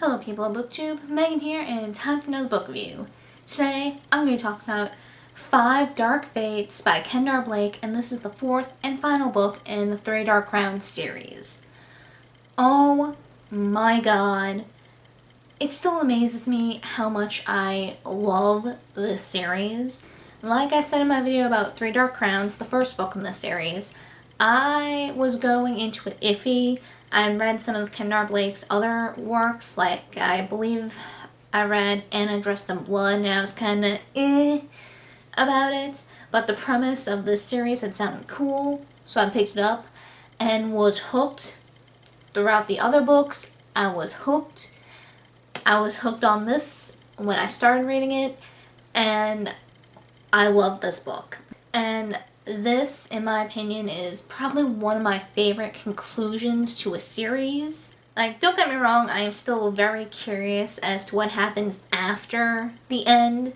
Hello people of BookTube, Megan here, and time for another book review. Today, I'm going to talk about 5 Dark Fates by Kendare, and this is the 4th and final book in the 3 Dark Crowns series. Oh my god. It still amazes me how much I love this series. Like I said in my video about 3 Dark Crowns, the first book in this series, I was going into it iffy. I read some of Kendare other works, like I believe I read Anna Dressed in Blood, and I was kind of about it. But the premise of this series had sounded cool, so I picked it up and was hooked. Throughout the other books, I was hooked. I was hooked on this when I started reading it, and I love this book. And this, in my opinion, is probably one of my favorite conclusions to a series. Like, don't get me wrong, I am still very curious as to what happens after the end.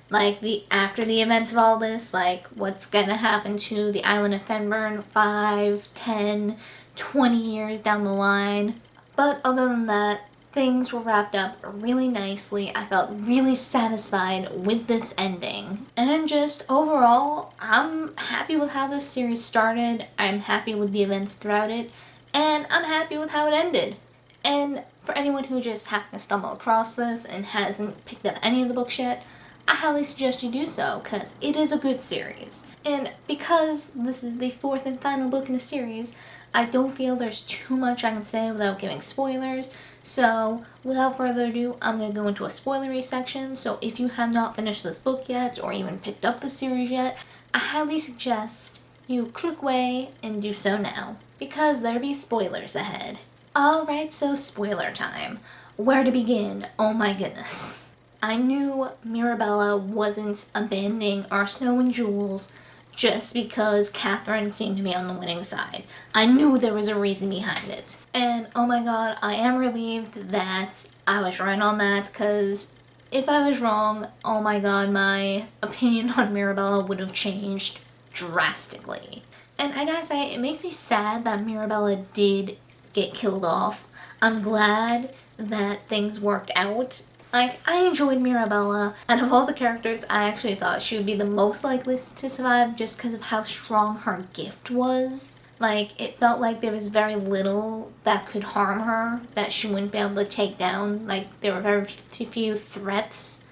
Like, after the events of all this, like, what's gonna happen to the island of Fenburn 5, 10, 20 years down the line. But other than that, things were wrapped up really nicely. I felt really satisfied with this ending. And just overall, I'm happy with how this series started. I'm happy with the events throughout it. And I'm happy with how it ended. And for anyone who just happened to stumble across this and hasn't picked up any of the books yet, I highly suggest you do so, because it is a good series. And because this is the 4th and final book in the series, I don't feel there's too much I can say without giving spoilers. So, without further ado, I'm going to go into a spoilery section. So if you have not finished this book yet, or even picked up the series yet, I highly suggest you click away and do so now, because there be spoilers ahead. Alright, so spoiler time. Where to begin? Oh my goodness. I knew Mirabella wasn't abandoning our Snow and Jules just because Catherine seemed to be on the winning side. I knew there was a reason behind it. And oh my god, I am relieved that I was right on that, because if I was wrong, oh my god, my opinion on Mirabella would have changed drastically. And I gotta say, it makes me sad that Mirabella did get killed off. I'm glad that things worked out. Like, I enjoyed Mirabella. Out of all the characters, I actually thought she would be the most likely to survive just because of how strong her gift was. Like, it felt like there was very little that could harm her that she wouldn't be able to take down. Like, there were very few threats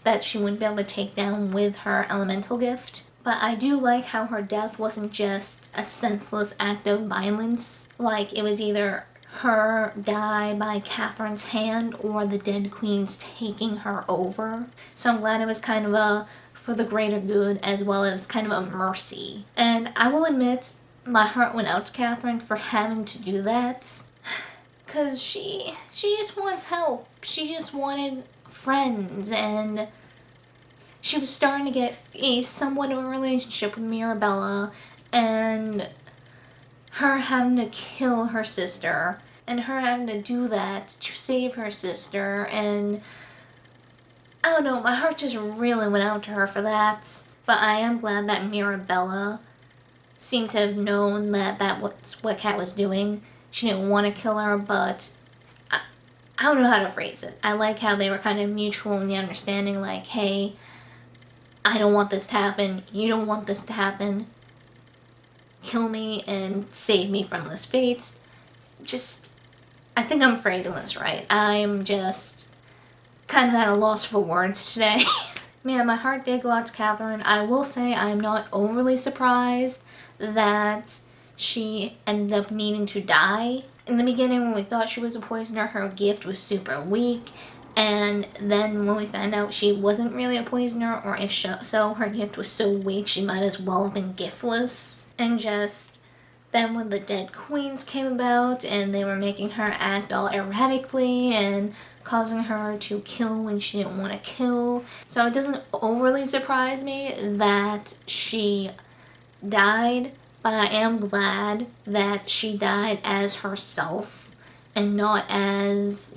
that she wouldn't be able to take down with her elemental gift. But I do like how her death wasn't just a senseless act of violence. Like, it was either her die by Catherine's hand or the dead queen's taking her over. So I'm glad it was kind of a for the greater good as well as kind of a mercy. And I will admit, my heart went out to Catherine for having to do that. Because she just wants help. She just wanted friends, and she was starting to get a somewhat of a relationship with Mirabella, and her having to kill her sister, and her having to do that to save her sister, and I don't know, my heart just really went out to her for that. But I am glad that Mirabella seemed to have known that that's what Kat was doing. She didn't want to kill her, but I don't know how to phrase it. I like how they were kind of mutual in the understanding, like, hey, I don't want this to happen, you don't want this to happen. Kill me and save me from this fate. I think I'm phrasing this right. I'm just kind of at a loss for words today. Man, my heart did go out to Catherine. I will say I'm not overly surprised that she ended up needing to die. In the beginning, when we thought she was a poisoner, her gift was super weak. And then when we found out she wasn't really a poisoner, or if so, her gift was so weak she might as well have been giftless. And just then when the dead queens came about and they were making her act all erratically and causing her to kill when she didn't want to kill. So it doesn't overly surprise me that she died, but I am glad that she died as herself and not as,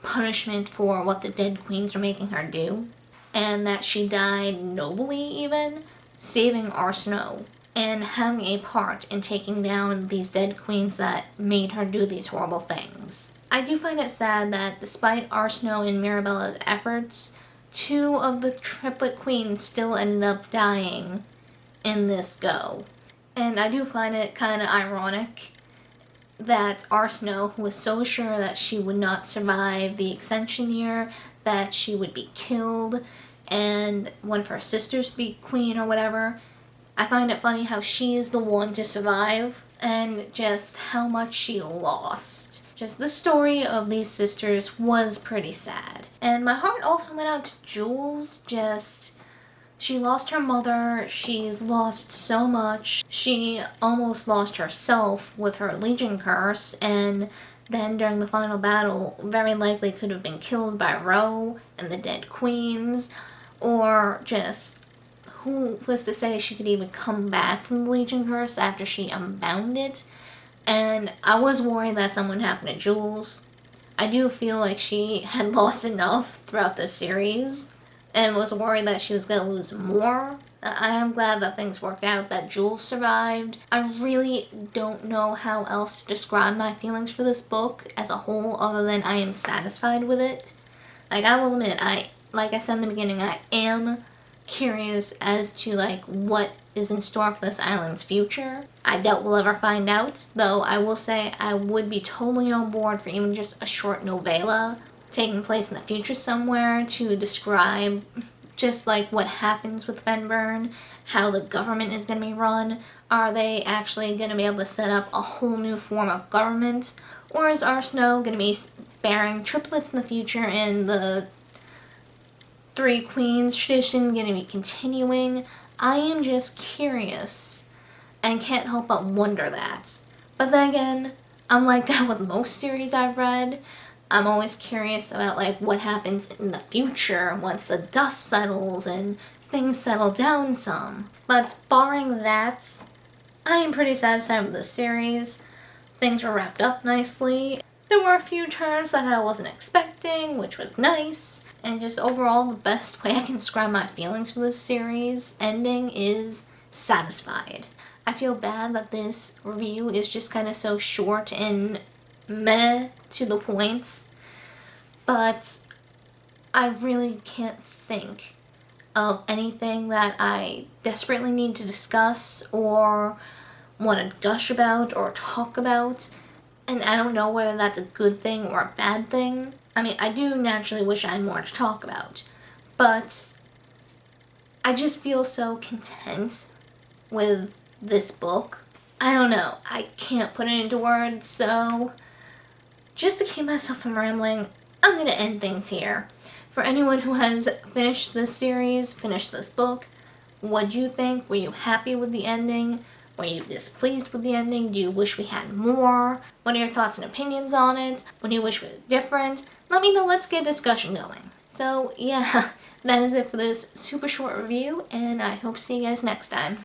punishment for what the dead queens were making her do. And that she died nobly even, saving our Snow and having a part in taking down these dead queens that made her do these horrible things. I do find it sad that despite Arsinoe and Mirabella's efforts, 2 of the triplet queens still ended up dying in this go. And I do find it kind of ironic that Arsinoe, who was so sure that she would not survive the Ascension year, that she would be killed, and one of her sisters be queen or whatever, I find it funny how she is the one to survive, and just how much she lost. Just the story of these sisters was pretty sad. And my heart also went out to Jules. She lost her mother, she's lost so much. She almost lost herself with her Legion curse, and then during the final battle, very likely could have been killed by Ro and the Dead Queens, or just who was to say she could even come back from the Legion curse after she unbound it. And I was worried that something would happen to Jules. I do feel like she had lost enough throughout the series and was worried that she was going to lose more. I am glad that things worked out, that Jules survived. I really don't know how else to describe my feelings for this book as a whole other than I am satisfied with it. Like, I will admit, like I said in the beginning, I am curious as to what is in store for this island's future. I doubt we'll ever find out, though I will say I would be totally on board for even just a short novella taking place in the future somewhere to describe just what happens with Fenburn, how the government is going to be run. Are they actually going to be able to set up a whole new form of government, or is Arsinoe going to be bearing triplets in the future and the 3 queens tradition going to be continuing? I am just curious and can't help but wonder that. But then again, I'm like that with most series I've read. I'm always curious about what happens in the future once the dust settles and things settle down some. But barring that, I am pretty satisfied with this series. Things were wrapped up nicely. There were a few turns that I wasn't expecting, which was nice. And just overall, the best way I can describe my feelings for this series ending is satisfied. I feel bad that this review is just kind of so short and meh to the point, but I really can't think of anything that I desperately need to discuss or want to gush about or talk about, and I don't know whether that's a good thing or a bad thing. I mean, I do naturally wish I had more to talk about, but I just feel so content with this book. I don't know, I can't put it into words, so just to keep myself from rambling, I'm going to end things here. For anyone who has finished this series, finished this book, what'd you think? Were you happy with the ending? Were you displeased with the ending? Do you wish we had more? What are your thoughts and opinions on it? What do you wish was different? Let me know, let's get a discussion going. So yeah, that is it for this super short review, and I hope to see you guys next time.